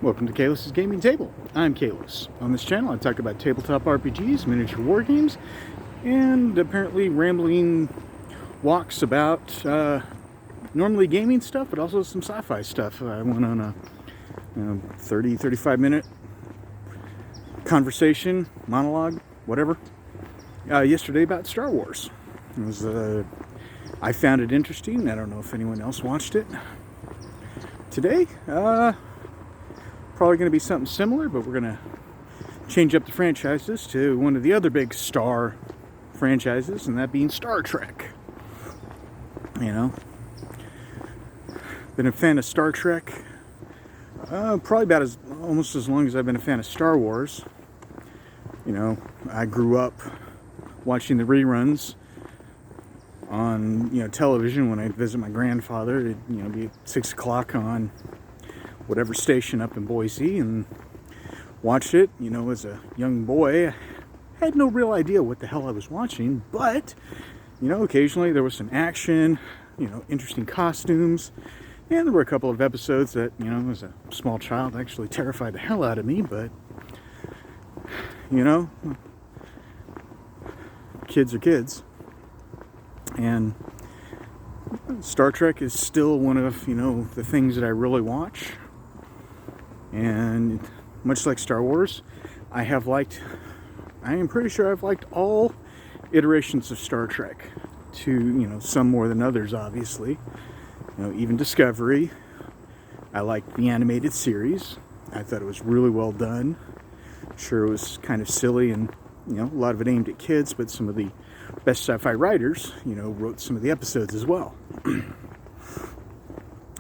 Welcome to Khealos' Gaming Table. I'm Khealos. On this channel I talk about tabletop RPGs, miniature war games, and apparently rambling walks about normally gaming stuff, but also some sci-fi stuff. I went on a 30-35 minute conversation, monologue, whatever, yesterday about Star Wars. It was, I found it interesting. I don't know if anyone else watched it. Today, probably going to be something similar, but we're going to change up the franchises to one of the other big star franchises, and that being Star Trek. You know, been a fan of Star Trek probably about almost as long as I've been a fan of Star Wars. You know, I grew up watching the reruns on television when I'd visit my grandfather. It'd be at 6 o'clock on whatever station up in Boise, and watched it. As a young boy, I had no real idea what the hell I was watching, but occasionally there was some action, interesting costumes, and there were a couple of episodes that as a small child actually terrified the hell out of me. But kids are kids, and Star Trek is still one of the things that I really watch. And much like Star Wars, I am pretty sure I've liked all iterations of Star Trek, to some more than others, obviously. Even Discovery. I liked the animated series. I thought it was really well done. Sure, it was kind of silly, and a lot of it aimed at kids, but some of the best sci-fi writers wrote some of the episodes as well.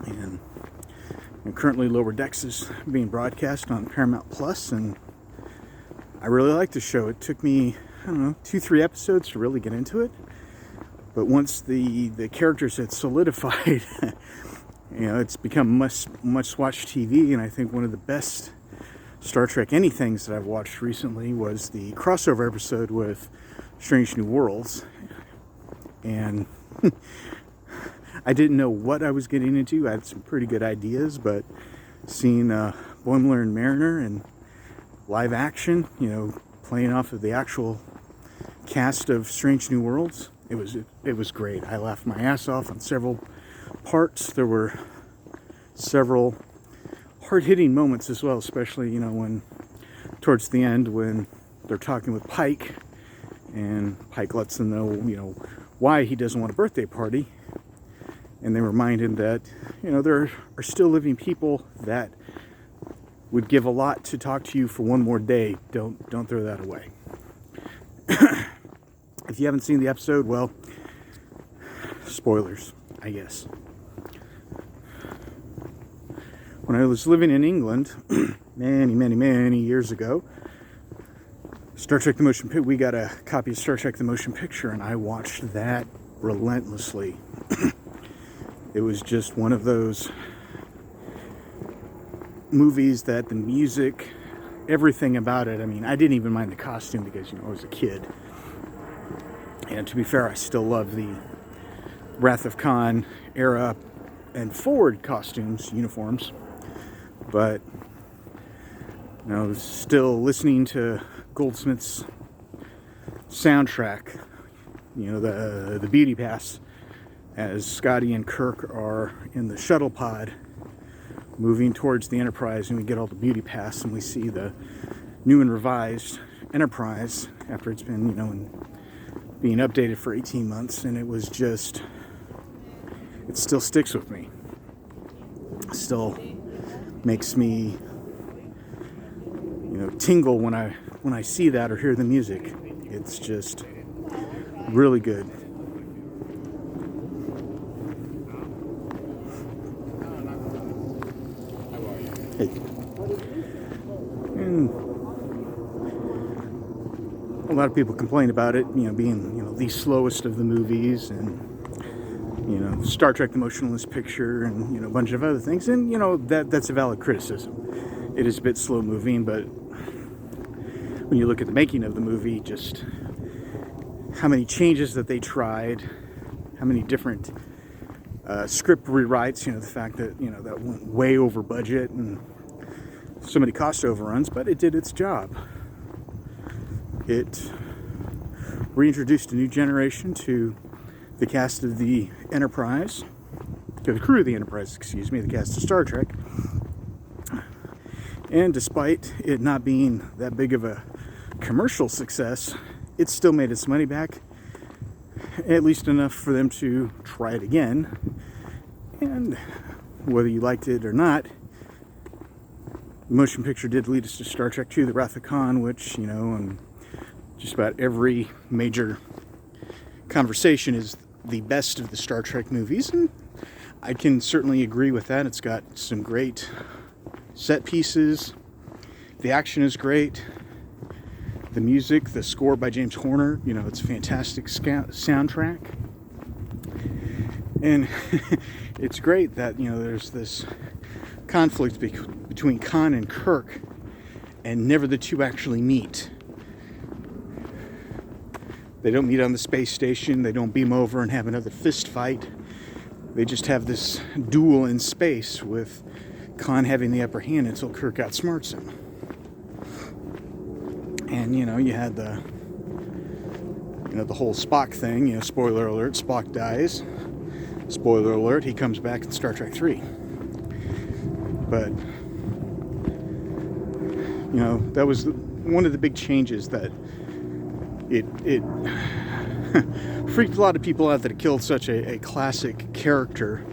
and currently Lower Decks is being broadcast on Paramount Plus, and I really like the show. It took me 2-3 episodes to really get into it, but once the characters had solidified, it's become much watched TV. And I think one of the best Star Trek anythings that I've watched recently was the crossover episode with Strange New Worlds. And I didn't know what I was getting into. I had some pretty good ideas, but seeing Boimler and Mariner in live action, playing off of the actual cast of Strange New Worlds, it was great. I laughed my ass off on several parts. There were several hard-hitting moments as well, especially when towards the end when they're talking with Pike, and Pike lets them know why he doesn't want a birthday party. And they remind him that, there are still living people that would give a lot to talk to you for one more day. Don't throw that away. If you haven't seen the episode, well, spoilers, I guess. When I was living in England, many years ago, Star Trek the Motion Picture, we got a copy of Star Trek the Motion Picture, and I watched that relentlessly. It was just one of those movies that the music, everything about it, I didn't even mind the costume because, I was a kid. And to be fair, I still love the Wrath of Khan era and forward costumes, uniforms. But, still listening to Goldsmith's soundtrack, the Beauty Pass, as Scotty and Kirk are in the shuttle pod moving towards the Enterprise, and we get all the Beauty Pass, and we see the new and revised Enterprise after it's been, being updated for 18 months, and it was just, it still sticks with me. Still makes me, tingle when I see that or hear the music. It's just really good. Hey. And a lot of people complain about it, being, the slowest of the movies, and, Star Trek the Motionless Picture, and, a bunch of other things. And, that's a valid criticism. It is a bit slow moving, but when you look at the making of the movie, just how many changes that they tried, how many different script rewrites, the fact that, that went way over budget, and so many cost overruns, but it did its job. It reintroduced a new generation to the cast of the Enterprise, to the crew of the Enterprise, excuse me, the cast of Star Trek. And despite it not being that big of a commercial success, it still made its money back, at least enough for them to try it again. And whether you liked it or not, the motion picture did lead us to Star Trek II, The Wrath of Khan, which, you know, and just about every major conversation is the best of the Star Trek movies, and I can certainly agree with that. It's got some great set pieces. The action is great. The music, the score by James Horner, you know, it's a fantastic soundtrack. And it's great that, you know, there's this conflict between Khan and Kirk, and never the two actually meet. They don't meet on the space station. They don't beam over and have another fist fight. They just have this duel in space with Khan having the upper hand until Kirk outsmarts him. And, you know, you had the whole Spock thing. You know, spoiler alert, Spock dies. Spoiler alert, he comes back in Star Trek 3. But, you know, that was one of the big changes that it freaked a lot of people out that it killed such a classic character.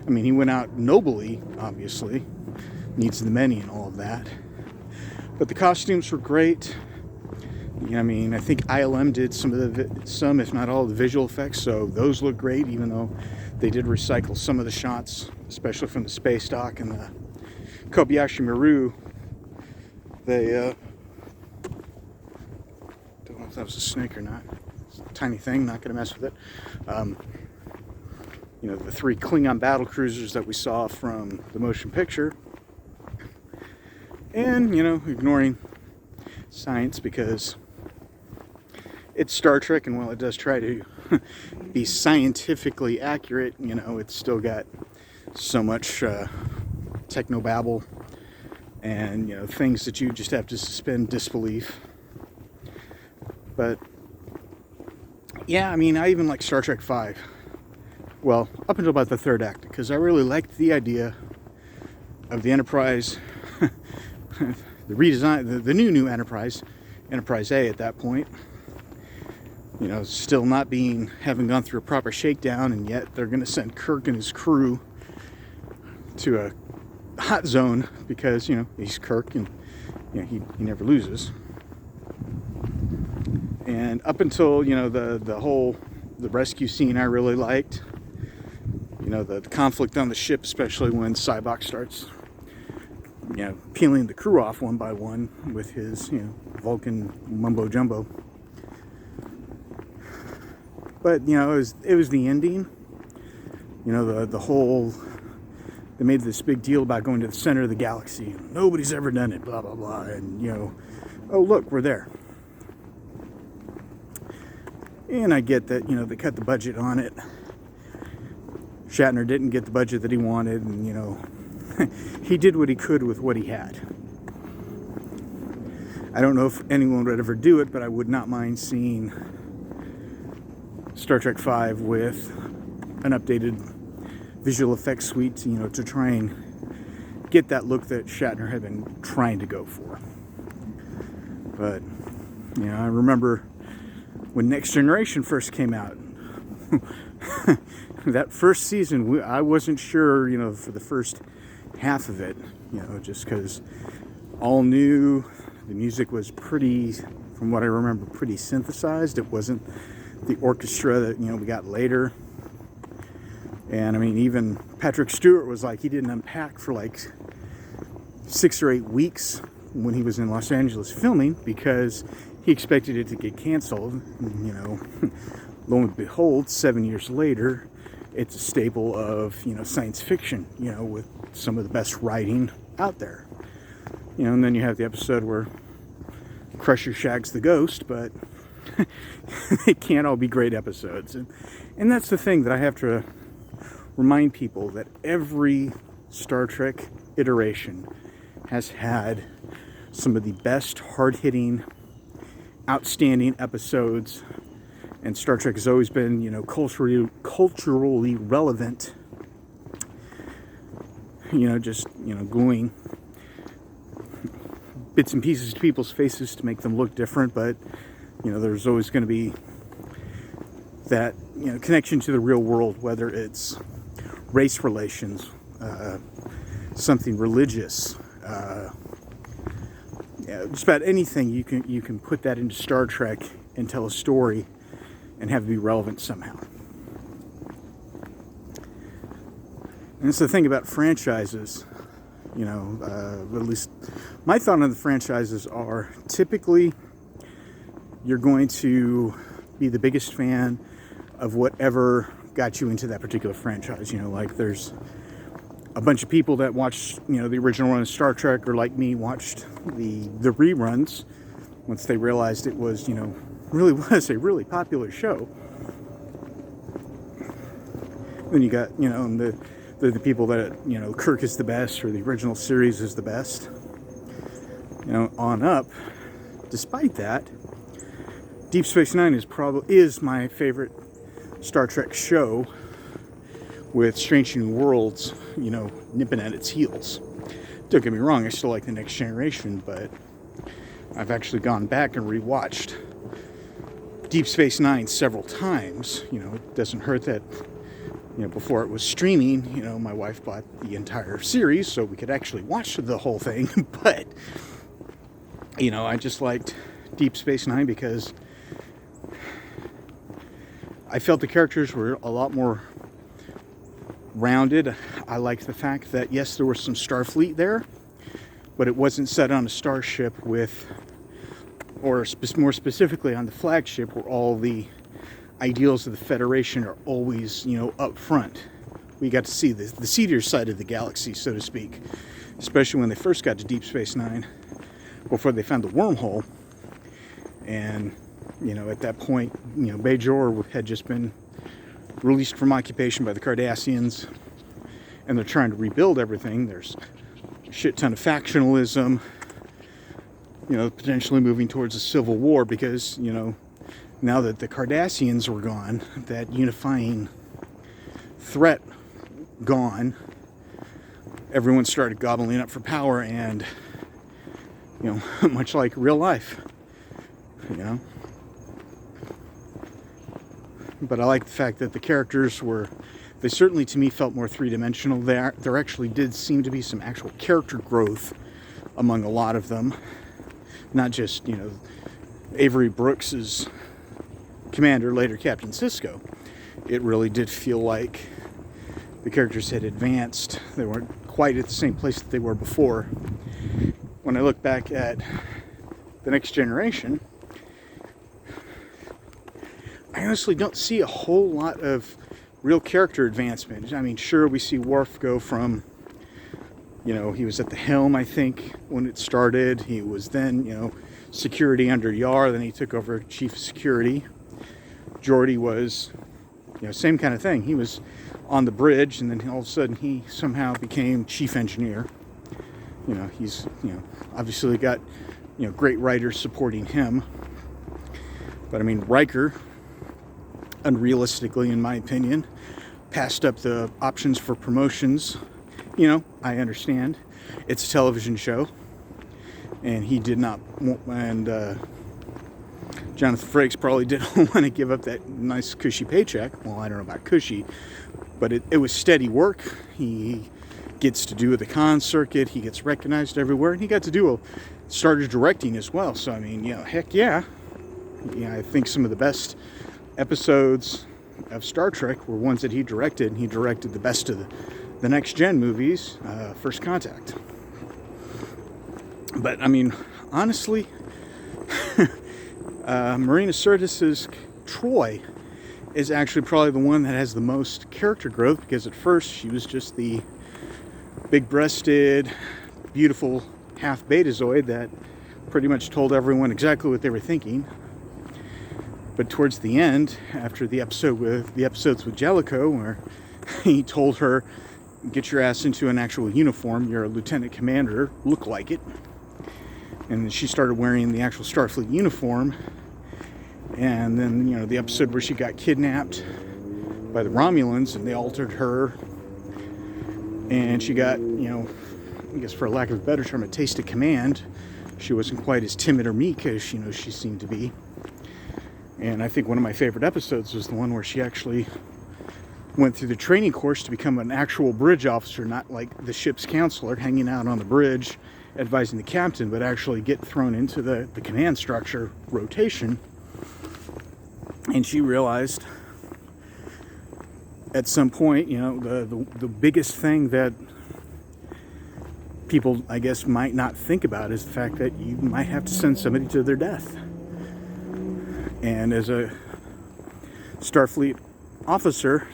I mean, he went out nobly, obviously. Needs the many and all of that. But the costumes were great. I mean, I think ILM did some, if not all, of the visual effects, so those look great, even though they did recycle some of the shots, especially from the space dock and the Kobayashi Maru. They, don't know if that was a snake or not. It's a tiny thing, not going to mess with it. You know, the 3 Klingon battle cruisers that we saw from the motion picture. And, you know, ignoring science because it's Star Trek, and while it does try to be scientifically accurate, you know, it's still got so much technobabble and, you know, things that you just have to suspend disbelief. But yeah, I mean, I even like Star Trek V. Well, up until about the 3rd act, because I really liked the idea of the Enterprise, the redesign, the new Enterprise A at that point. You know, still not having gone through a proper shakedown, and yet they're going to send Kirk and his crew to a hot zone because, you know, he's Kirk and, you know, he never loses. And up until, you know, the rescue scene I really liked. You know, the conflict on the ship, especially when Sybok starts, you know, peeling the crew off one by one with his, you know, Vulcan mumbo jumbo. But, you know, it was the ending. You know, the whole, they made this big deal about going to the center of the galaxy. Nobody's ever done it, blah, blah, blah. And, you know, oh, look, we're there. And I get that, you know, they cut the budget on it. Shatner didn't get the budget that he wanted, and, you know, he did what he could with what he had. I don't know if anyone would ever do it, but I would not mind seeing Star Trek V with an updated visual effects suite, you know, to try and get that look that Shatner had been trying to go for. But, you know, I remember when Next Generation first came out, that first season, I wasn't sure, you know, for the first half of it, you know, just because all new, the music was pretty, from what I remember, pretty synthesized. It wasn't the orchestra that, you know, we got later. And I mean, even Patrick Stewart was like, he didn't unpack for like 6 or 8 weeks when he was in Los Angeles filming because he expected it to get canceled. You know, lo and behold, 7 years later, it's a staple of, you know, science fiction, you know, with some of the best writing out there. You know, and then you have the episode where Crusher shags the ghost, but it can't all be great episodes. And that's the thing that I have to remind people, that every Star Trek iteration has had some of the best, hard-hitting, outstanding episodes, and Star Trek has always been, culturally relevant. Just gluing bits and pieces to people's faces to make them look different, but there's always going to be that connection to the real world, whether it's race relations, something religious, just about anything. You can put that into Star Trek and tell a story and have it be relevant somehow. And it's the thing about franchises, at least my thought on the franchises are typically you're going to be the biggest fan of whatever got you into that particular franchise. Like there's a bunch of people that watched, the original run of Star Trek, or like me, watched the reruns once they realized it was, really was a really popular show. Then you got, the people that, Kirk is the best, or the original series is the best, on up. Despite that, Deep Space Nine is my favorite Star Trek show, with Strange New Worlds, nipping at its heels. Don't get me wrong, I still like The Next Generation, but I've actually gone back and rewatched Deep Space Nine several times. It doesn't hurt that, before it was streaming, my wife bought the entire series so we could actually watch the whole thing. But, I just liked Deep Space Nine because I felt the characters were a lot more rounded. I liked the fact that, yes, there was some Starfleet there, but it wasn't set on a starship or more specifically on the flagship, where all the ideals of the Federation are always, up front. We got to see the seedier side of the galaxy, so to speak, especially when they first got to Deep Space Nine, before they found the wormhole. And, at that point, Bajor had just been released from occupation by the Cardassians, and they're trying to rebuild everything. There's a shit ton of factionalism, potentially moving towards a civil war, because, now that the Cardassians were gone, that unifying threat gone, everyone started gobbling up for power, and, much like real life, But I like the fact that the characters they certainly to me felt more three-dimensional. There actually did seem to be some actual character growth among a lot of them. Not just, Avery Brooks's commander, later Captain Sisko. It really did feel like the characters had advanced. They weren't quite at the same place that they were before. When I look back at The Next Generation, I honestly don't see a whole lot of real character advancement. I mean, sure, we see Worf go from, he was at the helm, I think, when it started. He was then, security under Yar. Then he took over chief of security. Geordi was, same kind of thing. He was on the bridge, and then all of a sudden he somehow became chief engineer. He's, obviously got, great writers supporting him. But I mean, Riker, unrealistically, in my opinion, passed up the options for promotions. I understand. It's a television show. And he did not, and Jonathan Frakes probably didn't want to give up that nice cushy paycheck. Well, I don't know about cushy, but it was steady work. He gets to do the con circuit. He gets recognized everywhere. And he got to started directing as well. So, I mean, heck yeah. I think some of the best episodes of Star Trek were ones that he directed, and he directed the best of the Next Gen movies, First Contact. But I mean, honestly, Marina Sirtis's Troy is actually probably the one that has the most character growth, because at first she was just the big-breasted, beautiful half Betazoid that pretty much told everyone exactly what they were thinking. But towards the end, after the episodes with Jellicoe, where he told her, get your ass into an actual uniform. You're a lieutenant commander. Look like it. And then she started wearing the actual Starfleet uniform. And then, you know, the episode where she got kidnapped by the Romulans and they altered her. And she got, you know, I guess for lack of a better term, a taste of command. She wasn't quite as timid or meek as, you know, she seemed to be. And I think one of my favorite episodes was the one where she actually went through the training course to become an actual bridge officer, not like the ship's counselor hanging out on the bridge advising the captain, but actually get thrown into the command structure rotation. And she realized at some point, you know, the biggest thing that people, I guess, might not think about is the fact that you might have to send somebody to their death. And as a Starfleet officer,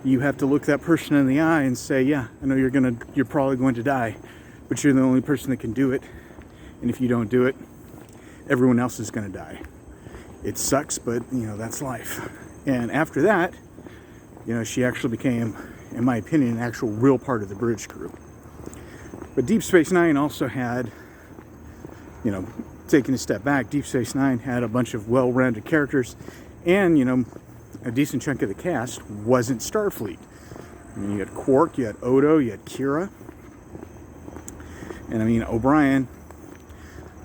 you have to look that person in the eye and say, yeah, I know you're probably going to die, but you're the only person that can do it. And if you don't do it, everyone else is going to die. It sucks, but, you know, that's life. And after that, you know, she actually became, in my opinion, an actual real part of the bridge crew. But Deep Space Nine also had, you know, taking a step back, Deep Space Nine had a bunch of well-rounded characters, and, you know, a decent chunk of the cast wasn't Starfleet. I mean, you had Quark, you had Odo, you had Kira, and I mean, O'Brien,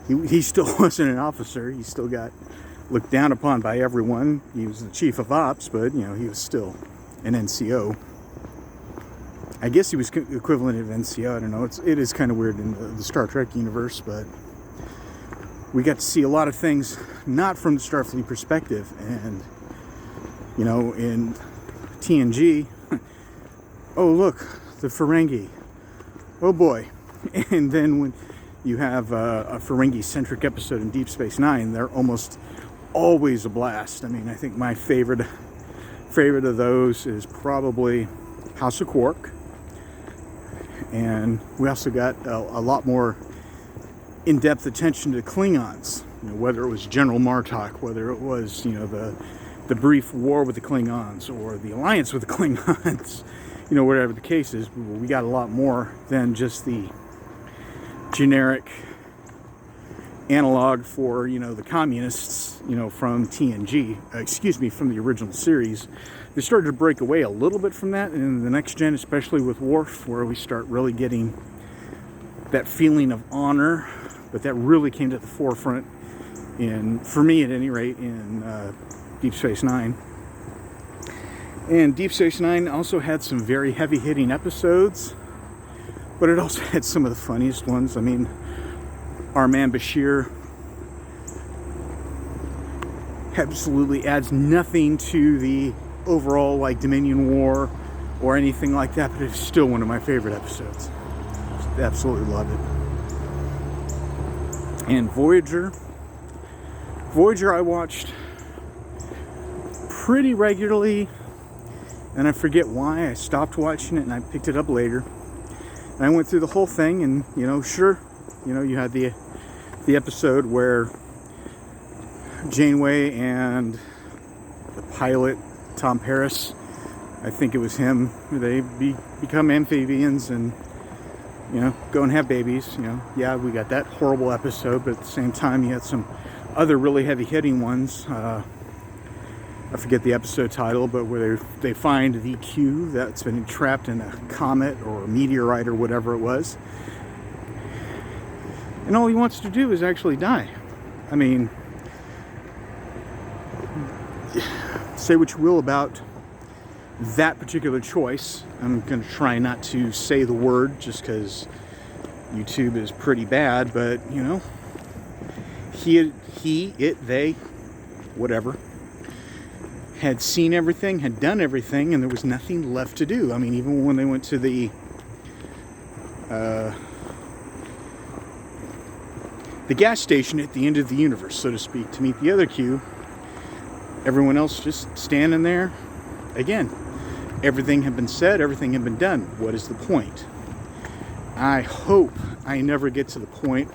he still wasn't an officer. He still got looked down upon by everyone. He was the chief of ops, but, you know, he was still an NCO. I guess he was equivalent of NCO. I don't know. It is kind of weird in the Star Trek universe, but we got to see a lot of things not from the Starfleet perspective. And, you know, in TNG, oh, look, the Ferengi. Oh, boy. And then when you have a Ferengi-centric episode in Deep Space Nine, they're almost always a blast. I mean, I think my favorite of those is probably House of Quark. And we also got a lot more in-depth attention to Klingons. You know, whether it was General Martok, whether it was, you know, the brief war with the Klingons or the alliance with the Klingons, you know, whatever the case is, we got a lot more than just the generic analog for, you know, the communists, you know, from TNG, from the original series. They started to break away a little bit from that in the next gen, especially with Worf, where we start really getting that feeling of honor, but that really came to the forefront for me at any rate, in Deep Space Nine. And Deep Space Nine also had some very heavy-hitting episodes, but it also had some of the funniest ones. I mean, our man Bashir absolutely adds nothing to the overall, like, Dominion War or anything like that, but it's still one of my favorite episodes. Absolutely love it. And Voyager I watched pretty regularly, and I forget why I stopped watching it and I picked it up later. And I went through the whole thing, and, you know, sure, you know, you had the episode where Janeway and the pilot, Tom Paris, I think it was him, they become amphibians and, you know, go and have babies. You know, yeah, we got that horrible episode, but at the same time, you had some other really heavy-hitting ones. I forget the episode title, but where they find the Q that's been trapped in a comet or a meteorite or whatever it was. And all he wants to do is actually die. I mean, say what you will about that particular choice. I'm going to try not to say the word just because YouTube is pretty bad, but, you know, they, whatever, had seen everything, had done everything, and there was nothing left to do. I mean, even when they went to the gas station at the end of the universe, so to speak, to meet the other Q, everyone else just standing there. Again, everything had been said, everything had been done. What is the point? I hope I never get to the point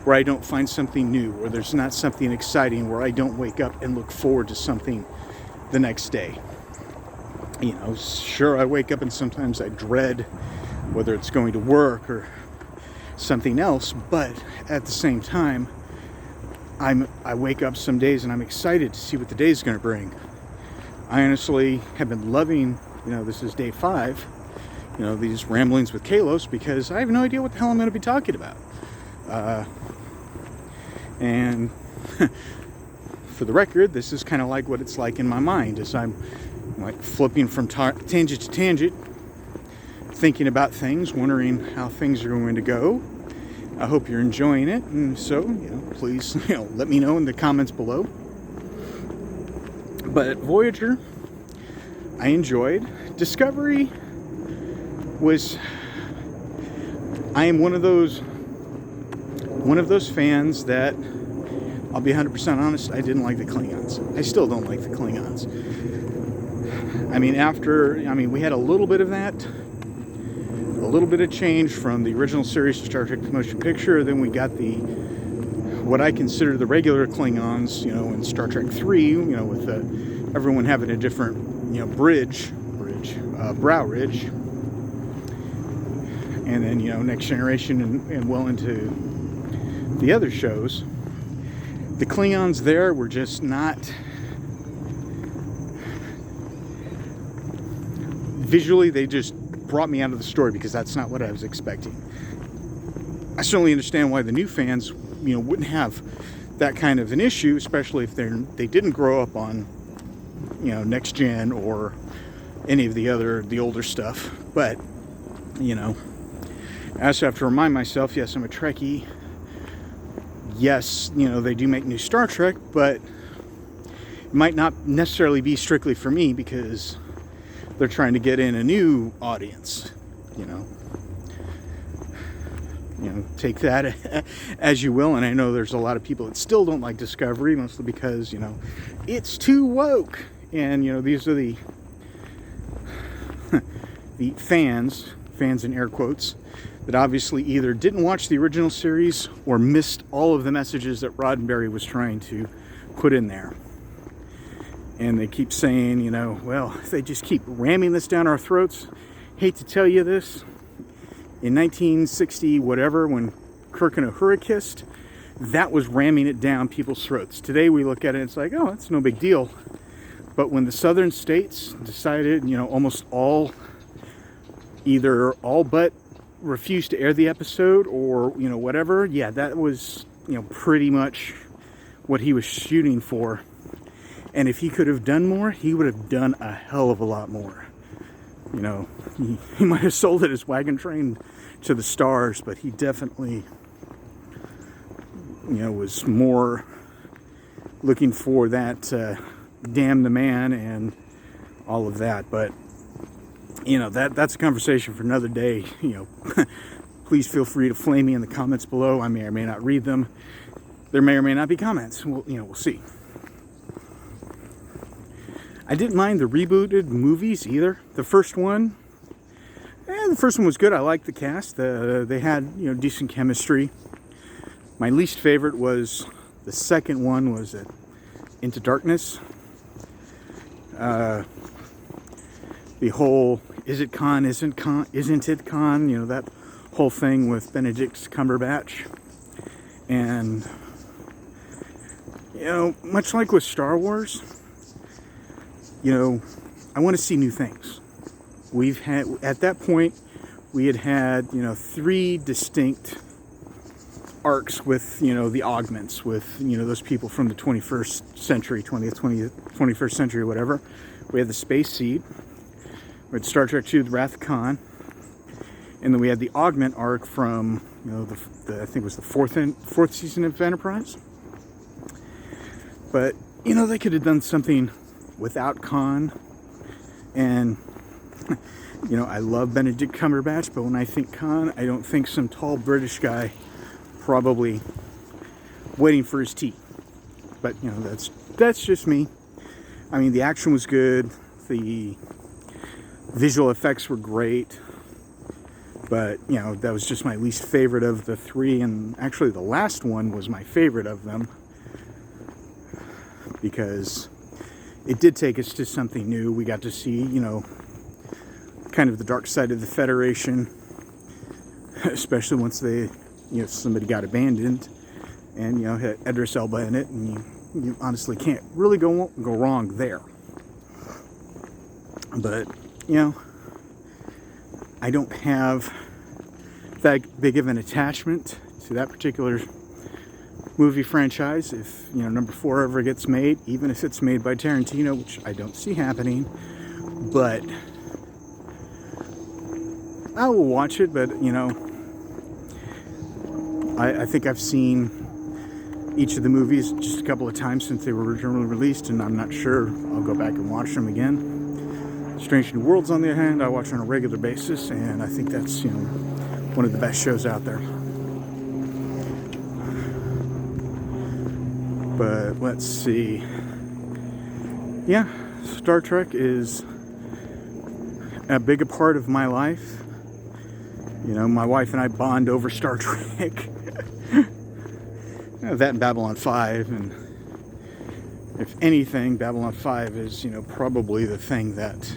where I don't find something new, where there's not something exciting, where I don't wake up and look forward to something the next day. You know, sure, I wake up and sometimes I dread whether it's going to work or something else, but at the same time, I wake up some days and I'm excited to see what the day is going to bring. I honestly have been loving, you know, this is day 5, you know, these ramblings with Khealos, because I have no idea what the hell I'm going to be talking about. And for the record, this is kind of like what it's like in my mind as I'm like flipping from tangent to tangent, thinking about things, wondering how things are going to go. I hope you're enjoying it, and so, you know, please, you know, let me know in the comments below. But Voyager, I enjoyed. Discovery was, I am one of those fans that, I'll be 100% honest, I didn't like the Klingons. I still don't like the Klingons. I mean, we had a little bit of that, a little bit of change from the original series to Star Trek the Motion Picture. Then we got what I consider the regular Klingons, you know, in Star Trek 3, you know, with everyone having a different, you know, brow ridge. And then, you know, Next Generation and well into the other shows. The Klingons there were just not... Visually, they just brought me out of the story because that's not what I was expecting. I certainly understand why the new fans, you know, wouldn't have that kind of an issue, especially if they didn't grow up on, you know, Next Gen or any of the older stuff. But, you know, I also have to remind myself, yes, I'm a Trekkie. Yes, you know, they do make new Star Trek, but it might not necessarily be strictly for me because they're trying to get in a new audience, you know. You know, take that as you will. And I know there's a lot of people that still don't like Discovery, mostly because, you know, it's too woke. And, you know, these are the fans in air quotes, that obviously either didn't watch the original series or missed all of the messages that Roddenberry was trying to put in there. And they keep saying, you know, well, they just keep ramming this down our throats. Hate to tell you this. In 1960, whatever, when Kirk and Uhura kissed, that was ramming it down people's throats. Today we look at it and it's like, oh, it's no big deal. But when the southern states decided, you know, almost all but refused to air the episode or, you know, whatever, yeah, that was, you know, pretty much what he was shooting for. And if he could have done more, he would have done a hell of a lot more. You know, he might have sold it as wagon train to the stars, but he definitely, you know, was more looking for that damn the man and all of that. But, you know, that's a conversation for another day. You know, please feel free to flame me in the comments below. I may or may not read them. There may or may not be comments. We'll see. I didn't mind the rebooted movies either. The first one was good. I liked the cast. They had, you know, decent chemistry. My least favorite was the second one, was Into Darkness. The whole is it Khan, isn't it Khan? You know, that whole thing with Benedict Cumberbatch. And, you know, much like with Star Wars, you know, I want to see new things. At that point, we had, you know, 3 distinct arcs with, you know, the augments, with, you know, those people from the 21st century, 21st century, whatever. We had the Space Seed. We had Star Trek II, The Wrath of Khan. And then we had the augment arc from, you know, I think it was the fourth season of Enterprise. But, you know, they could have done something without Khan. And, you know, I love Benedict Cumberbatch, but when I think Khan, I don't think some tall British guy probably waiting for his tea. But, you know, that's just me. I mean, the action was good. The visual effects were great. But, you know, that was just my least favorite of the 3. And actually the last one was my favorite of them, because it did take us to something new. We got to see, kind of the dark side of the Federation, especially once somebody got abandoned, and had Idris Elba in it, and you honestly can't really go wrong there. But I don't have that big of an attachment to that particular movie franchise. If number 4 ever gets made, even if it's made by Tarantino, which I don't see happening, but I will watch it. But I think I've seen each of the movies just a couple of times since they were originally released, and I'm not sure I'll go back and watch them again. Strange New Worlds, on the other hand, I watch on a regular basis, and I think that's one of the best shows out there. But let's see. Yeah, Star Trek is a big part of my life. My wife and I bond over Star Trek. That and Babylon 5, and if anything, Babylon 5 is, probably the thing that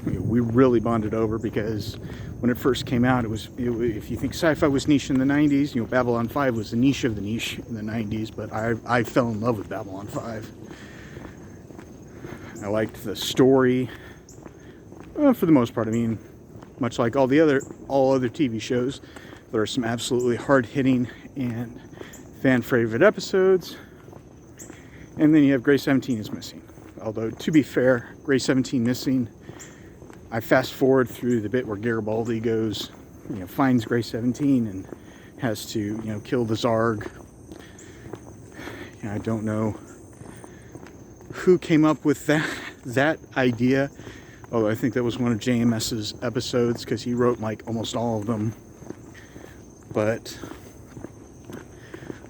we really bonded over, because when it first came out, if you think sci-fi was niche in the 90s, Babylon 5 was the niche of the niche in the 90s, but I fell in love with Babylon 5. I liked the story, for the most part. I mean, much like all other TV shows, there are some absolutely hard-hitting and fan-favorite episodes, and then you have Grey 17 is missing. Although, to be fair, Grey 17 missing, I fast-forward through the bit where Garibaldi goes, finds Grey 17 and has to, kill the Zarg. I don't know who came up with that idea, although I think that was one of JMS's episodes, because he wrote almost all of them. But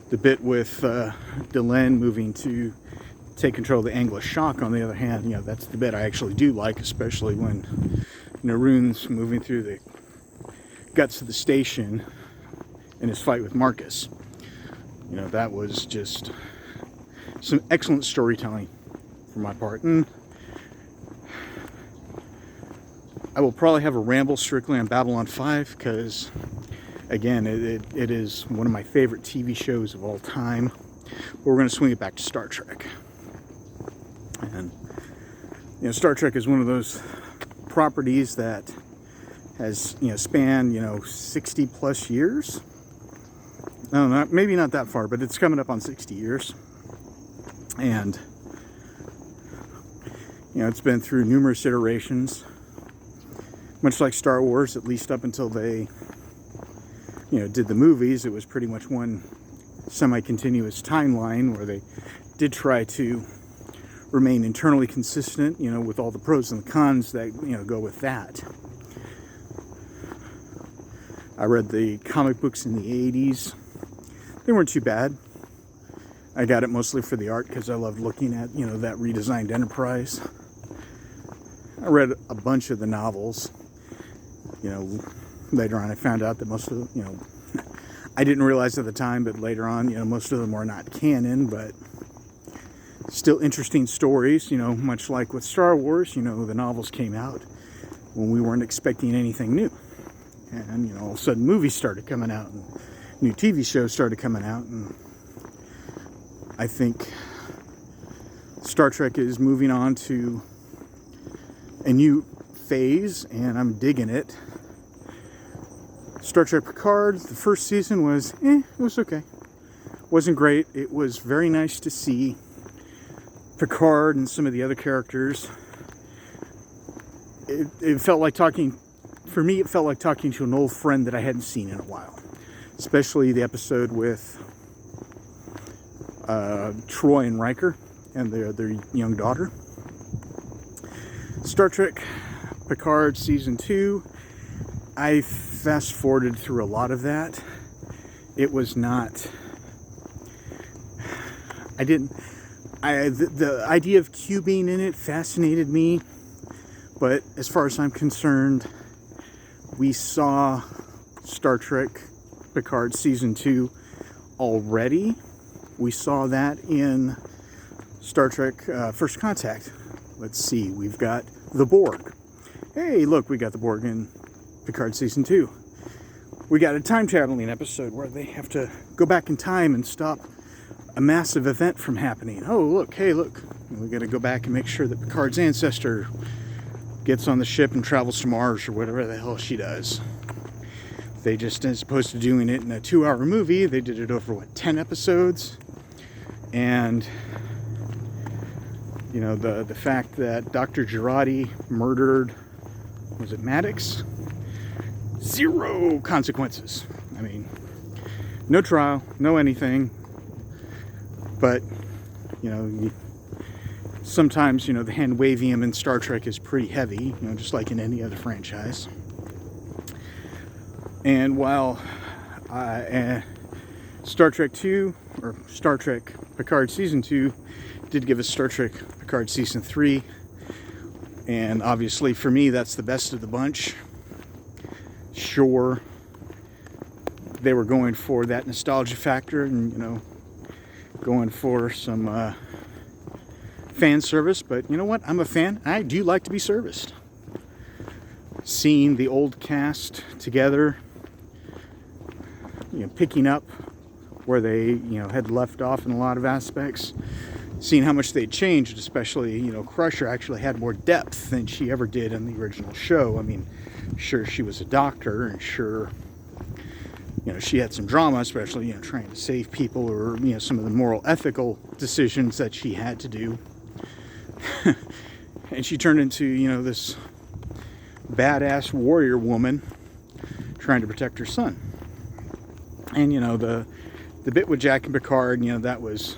the bit with Delenn moving to take control of the English Shock, on the other hand, that's the bit I actually do like, especially when Naroon's moving through the guts of the station in his fight with Marcus. That was just some excellent storytelling for my part. And I will probably have a ramble strictly on Babylon 5, because again, it is one of my favorite TV shows of all time. But we're going to swing it back to Star Trek. And, Star Trek is one of those properties that has, spanned, 60 plus years. No, maybe not that far, but it's coming up on 60 years. And, it's been through numerous iterations. Much like Star Wars, at least up until they did the movies, it was pretty much one semi-continuous timeline where they did try to remain internally consistent, with all the pros and the cons that, go with that. I read the comic books in the 80s. They weren't too bad. I got it mostly for the art, because I loved looking at, that redesigned Enterprise. I read a bunch of the novels. Later on I found out that most of them, I didn't realize at the time, but later on, most of them are not canon, but still interesting stories, much like with Star Wars, the novels came out when we weren't expecting anything new. And, all of a sudden movies started coming out, and new TV shows started coming out, and I think Star Trek is moving on to a new phase, and I'm digging it. Star Trek Picard, the first season was, it was okay. Wasn't great. It was very nice to see Picard and some of the other characters. It felt like talking, for me, it felt like talking to an old friend that I hadn't seen in a while. Especially the episode with Troy and Riker and their young daughter. Star Trek Picard Season 2, I fast-forwarded through a lot of that. It was not... The idea of Q being in it fascinated me, but as far as I'm concerned, we saw Star Trek Picard Season 2 already. We saw that in Star Trek First Contact. Let's see, we've got the Borg. Hey, look, we got the Borg in Picard Season 2. We got a time traveling episode where they have to go back in time and stop a massive event from happening. Oh, look, hey, look. We got to go back and make sure that Picard's ancestor gets on the ship and travels to Mars or whatever the hell she does. They just, as opposed to doing it in a 2-hour movie, they did it over, 10 episodes? And, you know, the fact that Dr. Girardi murdered, was it Maddox? 0 consequences. I mean, no trial, no anything. But, you know, sometimes, you know, the hand-wavium in Star Trek is pretty heavy, you know, just like in any other franchise. And while Star Trek 2, or Star Trek Picard Season 2, did give us Star Trek Picard Season 3, and obviously for me that's the best of the bunch. Sure, they were going for that nostalgia factor and, you know, going for some fan service, but you know what? I'm a fan. I do like to be serviced. Seeing the old cast together, you know, picking up where they, you know, had left off in a lot of aspects, seeing how much they'd changed, especially, you know, Crusher actually had more depth than she ever did in the original show. I mean, sure, she was a doctor, and sure, you know, she had some drama, especially, you know, trying to save people, or, you know, some of the moral, ethical decisions that she had to do. And she turned into, you know, this badass warrior woman trying to protect her son. And, you know, the bit with Jack and Picard, you know, that was,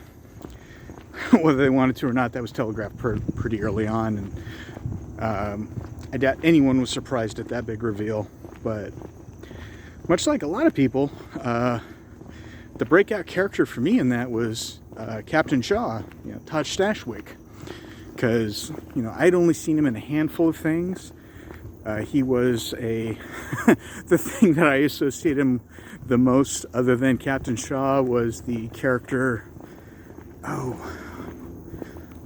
whether they wanted to or not, that was telegraphed pretty early on. And I doubt anyone was surprised at that big reveal. But much like a lot of people, the breakout character for me in that was Captain Shaw, you know, Todd Stashwick. Because, you know, I'd only seen him in a handful of things. He was the thing that I associate him the most, other than Captain Shaw, was the character, what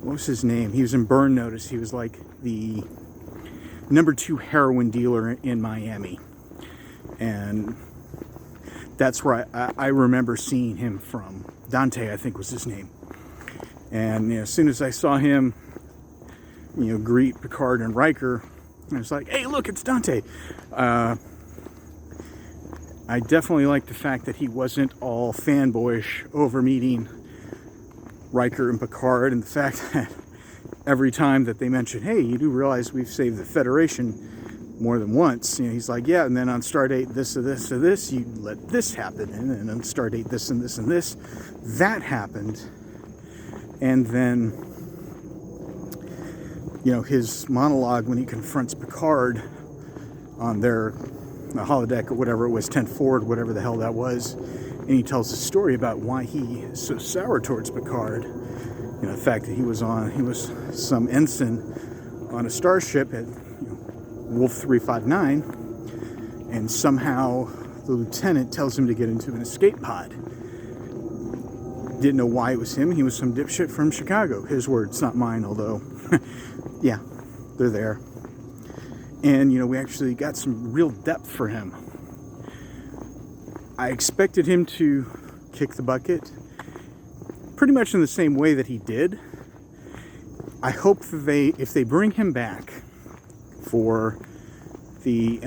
was his name? He was in Burn Notice. He was like the number 2 heroin dealer in Miami. And that's where I remember seeing him from. Dante, I think, was his name. And, you know, as soon as I saw him, you know, greet Picard and Riker, I was like, hey, look, it's Dante. I definitely like the fact that he wasn't all fanboyish over meeting Riker and Picard, and the fact that every time that they mention, hey, you do realize we've saved the Federation more than once, you know, he's like, yeah, and then on Stardate this or this or this, you let this happen, and on Stardate this and this and this, that happened. And then, you know, his monologue when he confronts Picard on the holodeck or whatever it was, 10 Forward, whatever the hell that was, and he tells a story about why he is so sour towards Picard. You know, the fact that he was some ensign on a starship at, you know, Wolf 359, and somehow the lieutenant tells him to get into an escape pod. Didn't know why it was him. He was some dipshit from Chicago. His words, not mine, although, yeah, they're there. And, you know, we actually got some real depth for him. I expected him to kick the bucket pretty much in the same way that he did. I hope that if they bring him back for the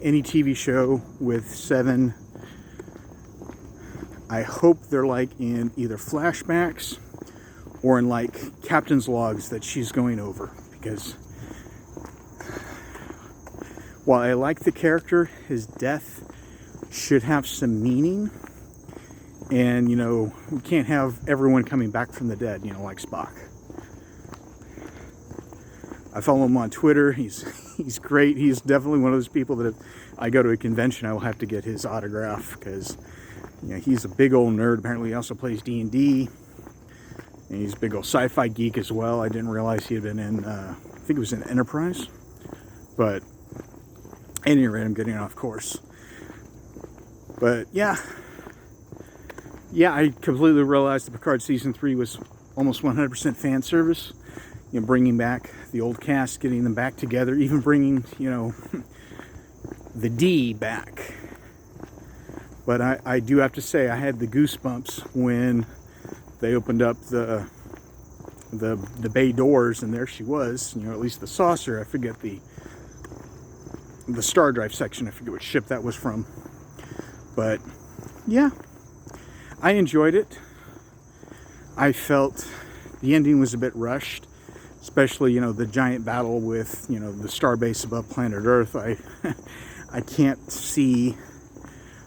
any TV show with Seven, I hope they're like in either flashbacks or in like captain's logs that she's going over. Because while I like the character, his death should have some meaning. And, you know, we can't have everyone coming back from the dead, you know, like Spock. I follow him on Twitter. He's great. He's definitely one of those people that if I go to a convention, I will have to get his autograph, because, you know, he's a big old nerd. Apparently he also plays D&D. And he's a big old sci-fi geek as well. I didn't realize he had been in, I think it was in Enterprise. But at any rate, I'm getting off course. But yeah, I completely realized that Picard Season 3 was almost 100% fan service. You know, bringing back the old cast, getting them back together, even bringing, you know, the D back. But I do have to say, I had the goosebumps when they opened up the bay doors, and there she was, you know, at least the saucer. I forget the star drive section. I forget what ship that was from. But yeah, I enjoyed it. I felt the ending was a bit rushed, especially, you know, the giant battle with, you know, the starbase above planet Earth. I can't see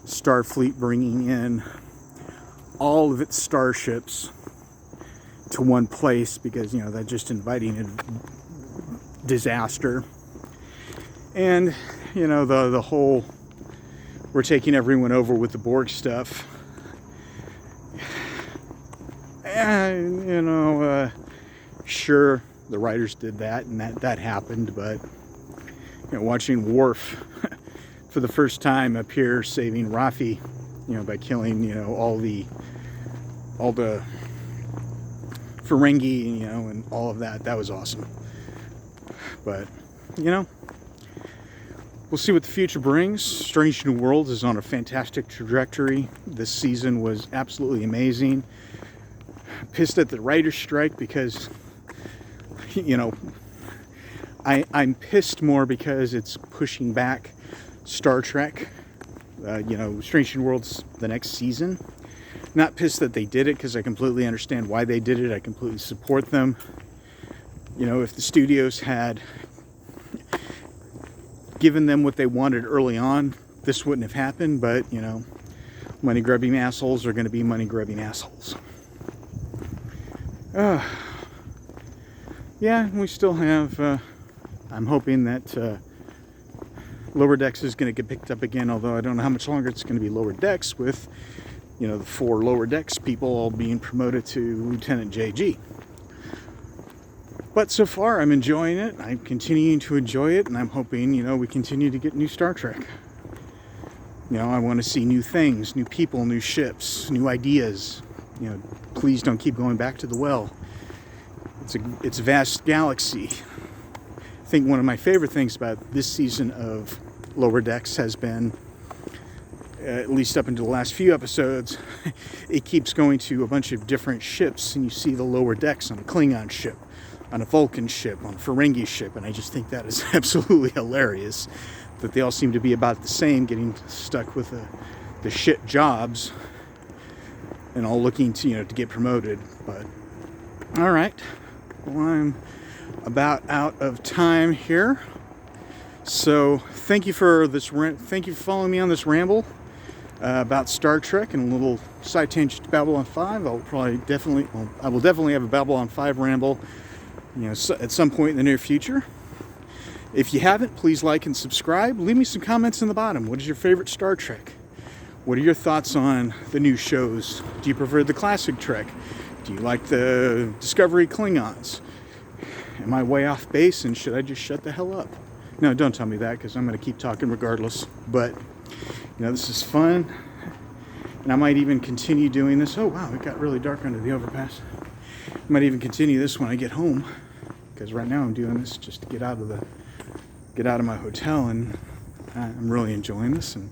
Starfleet bringing in all of its starships to one place, because, you know, that's just inviting a disaster. And, you know, the whole, we're taking everyone over with the Borg stuff. And, you know, sure, the writers did that, and that happened, but, you know, watching Worf for the first time up here saving Rafi, you know, by killing, you know, all the Ferengi, you know, and all of that was awesome. But, you know, we'll see what the future brings. Strange New Worlds is on a fantastic trajectory. This season was absolutely amazing. Pissed at the writer's strike because, you know, I'm pissed more because it's pushing back Star Trek, you know, Strange New Worlds the next season. Not pissed that they did it, because I completely understand why they did it. I completely support them. You know, if the studios had given them what they wanted early on, this wouldn't have happened. But, you know, money-grubbing assholes are going to be money-grubbing assholes. Yeah, we still have, I'm hoping that Lower Decks is going to get picked up again, although I don't know how much longer it's going to be Lower Decks, with, you know, the 4 Lower Decks people all being promoted to Lieutenant JG. But so far, I'm enjoying it. I'm continuing to enjoy it, and I'm hoping, you know, we continue to get new Star Trek. You know, I want to see new things, new people, new ships, new ideas. You know, please don't keep going back to the well. It's a vast galaxy. I think one of my favorite things about this season of Lower Decks has been, at least up until the last few episodes, it keeps going to a bunch of different ships, and you see the Lower Decks on a Klingon ship, on a Vulcan ship, on a Ferengi ship, and I just think that is absolutely hilarious, that they all seem to be about the same, getting stuck with the shit jobs, and all looking to, you know, to get promoted. But all right, well, I'm about out of time here. So thank you for following me on this ramble about Star Trek and a little side tangent to Babylon 5. I will definitely have a Babylon 5 ramble, you know, at some point in the near future. If you haven't, please like and subscribe. Leave me some comments in the bottom. What is your favorite Star Trek? What are your thoughts on the new shows? Do you prefer the classic Trek? Do you like the Discovery Klingons? Am I way off base, and should I just shut the hell up? No, don't tell me that, because I'm going to keep talking regardless. But, you know, this is fun, and I might even continue doing this. Oh, wow, it got really dark under the overpass. I might even continue this when I get home, because right now I'm doing this just to get out of my hotel, and I'm really enjoying this. And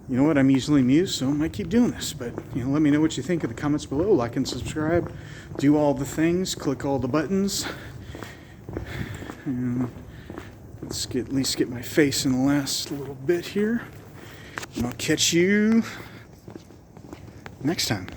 you know what? I'm easily amused, so I might keep doing this. But, you know, let me know what you think in the comments below. Like and subscribe. Do all the things. Click all the buttons. And let's at least get my face in the last little bit here. And I'll catch you next time.